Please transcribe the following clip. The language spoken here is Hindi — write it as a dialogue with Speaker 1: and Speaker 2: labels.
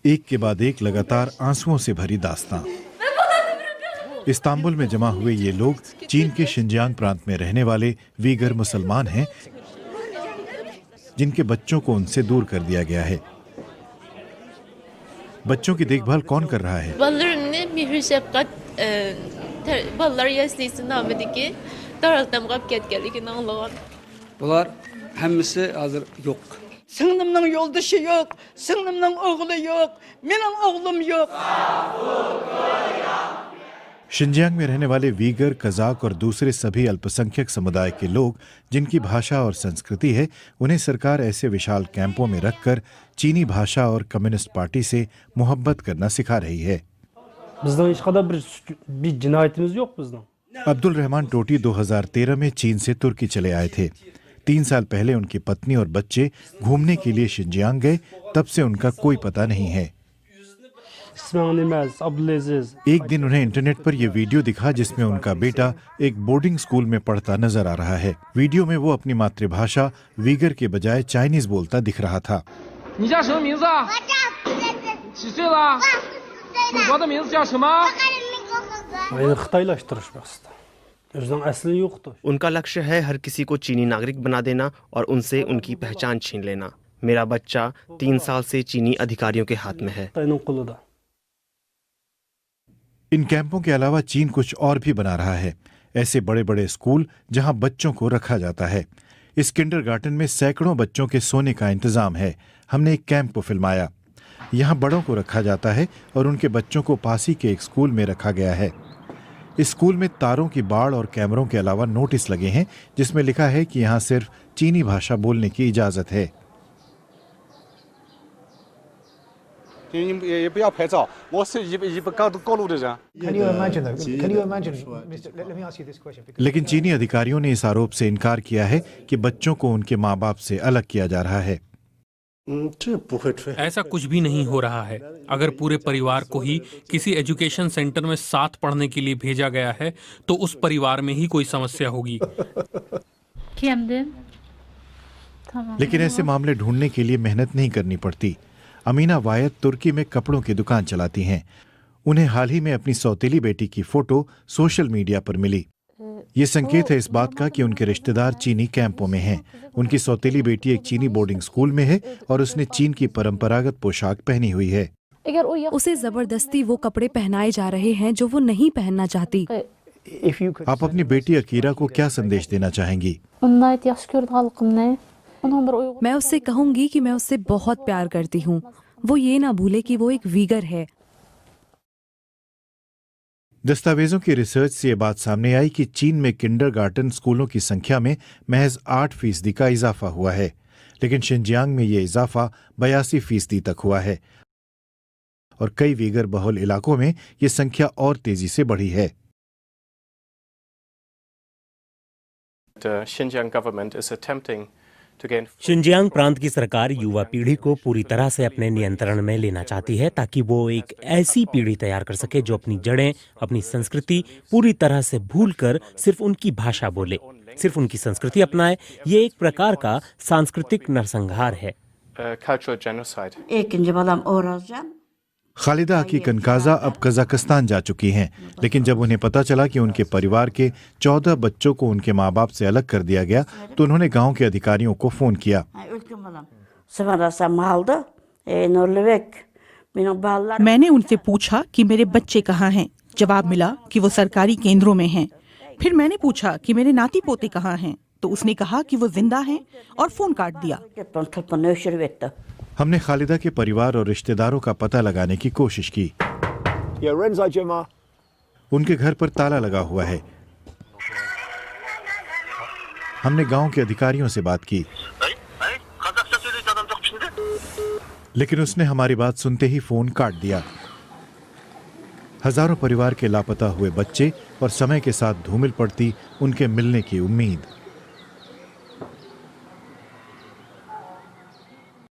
Speaker 1: एक के बाद एक लगातार आंसुओं से भरी दास्तां। इस्तांबुल में जमा हुए ये लोग चीन के शिनजियांग प्रांत में रहने वाले वीगर मुसलमान हैं, जिनके बच्चों को उनसे दूर कर दिया गया है। बच्चों की देखभाल कौन कर रहा है?
Speaker 2: Singlimning yoldashi yo'q, singlimning o'g'li yo'q, mening o'g'lim yo'q.
Speaker 1: Xinjiang में रहने वाले वीगर, कजाक और दूसरे सभी अल्पसंख्यक समुदाय के लोग जिनकी भाषा और संस्कृति है, उन्हें सरकार ऐसे विशाल कैंपों में रखकर चीनी भाषा और कम्युनिस्ट पार्टी से मोहब्बत करना सिखा रही है। अब्दुल रहमान टोटी 2013 में चीन से तुर्की चले आए थे। 3 साल पहले उनकी पत्नी और बच्चे घूमने के लिए शिनजियांग गए, तब से उनका कोई पता नहीं है। एक दिन उन्हें इंटरनेट पर यह वीडियो दिखा जिसमें उनका बेटा एक बोर्डिंग स्कूल में पढ़ता नजर आ रहा है। वीडियो में वो अपनी मातृभाषा वीगर के बजाय चाइनीज बोलता दिख रहा था।
Speaker 3: उनका लक्ष्य है हर किसी को चीनी नागरिक बना देना और उनसे उनकी पहचान छीन लेना। मेरा बच्चा 3 साल से चीनी अधिकारियों के हाथ में है।
Speaker 1: इन कैंपों के अलावा चीन कुछ और भी बना रहा है, ऐसे बड़े बड़े स्कूल जहां बच्चों को रखा जाता है। इस किंडरगार्टन में सैकड़ों बच्चों के सोने का इंतजाम है। हमने एक कैंप को फिल्माया। यहाँ बड़ों को रखा जाता है और उनके बच्चों को पास ही के एक स्कूल में रखा गया है। इस स्कूल में तारों की बाड़ और कैमरों के अलावा नोटिस लगे हैं जिसमें लिखा है कि यहाँ सिर्फ चीनी भाषा बोलने की इजाजत है। लेकिन चीनी अधिकारियों ने इस आरोप से इनकार किया है कि बच्चों को उनके माँ बाप से अलग किया जा रहा है।
Speaker 4: ऐसा कुछ भी नहीं हो रहा है। अगर पूरे परिवार को ही किसी एजुकेशन सेंटर में साथ पढ़ने के लिए भेजा गया है तो उस परिवार में ही कोई समस्या होगी।
Speaker 1: लेकिन ऐसे मामले ढूंढने के लिए मेहनत नहीं करनी पड़ती। अमीना वायद तुर्की में कपड़ों की दुकान चलाती हैं। उन्हें हाल ही में अपनी सौतेली बेटी की फोटो सोशल मीडिया पर मिली। ये संकेत है इस बात का कि उनके रिश्तेदार चीनी कैंपों में हैं। उनकी सौतेली बेटी एक चीनी बोर्डिंग स्कूल में है और उसने चीन की परंपरागत पोशाक पहनी हुई है।
Speaker 5: उसे जबरदस्ती वो कपड़े पहनाए जा रहे हैं जो वो नहीं पहनना चाहती।
Speaker 1: आप अपनी बेटी अकीरा को क्या संदेश देना चाहेंगी?
Speaker 5: मैं उससे कहूंगी कि मैं उससे बहुत प्यार करती हूँ। वो ये ना भूले कि वो एक वीगर है।
Speaker 1: दस्तावेजों की रिसर्च से ये बात सामने आई कि चीन में किंडरगार्टन स्कूलों की संख्या में महज 8% का इजाफा हुआ है, लेकिन शिनजियांग में ये इजाफा 82% तक हुआ है और कई वीगर बहुल इलाकों में ये संख्या और तेजी से बढ़ी है।
Speaker 6: शिनजियांग प्रांत की सरकार युवा पीढ़ी को पूरी तरह से अपने नियंत्रण में लेना चाहती है ताकि वो एक ऐसी पीढ़ी तैयार कर सके जो अपनी जड़ें, अपनी संस्कृति पूरी तरह से भूलकर सिर्फ उनकी भाषा बोले, सिर्फ उनकी संस्कृति अपनाए। ये एक प्रकार का सांस्कृतिक नरसंहार है।
Speaker 1: खालिदा की कनकाजा अब कजाकिस्तान जा चुकी हैं, लेकिन जब उन्हें पता चला कि उनके परिवार के 14 बच्चों को उनके माँ बाप से अलग कर दिया गया तो उन्होंने गांव के अधिकारियों को फोन किया।
Speaker 7: मैंने उनसे पूछा कि मेरे बच्चे कहाँ हैं। जवाब मिला कि वो सरकारी केंद्रों में हैं। फिर मैंने पूछा कि मेरे नाती पोते कहाँ हैं, तो उसने कहा कि वो जिंदा हैं और फोन काट दिया।
Speaker 1: हमने खालिदा के परिवार और रिश्तेदारों का पता लगाने की कोशिश की। उनके घर पर ताला लगा हुआ है। हमने गांव के अधिकारियों से बात की, लेकिन उसने हमारी बात सुनते ही फोन काट दिया। हजारों परिवार के लापता हुए बच्चे और समय के साथ धूमिल पड़ती उनके मिलने की उम्मीद।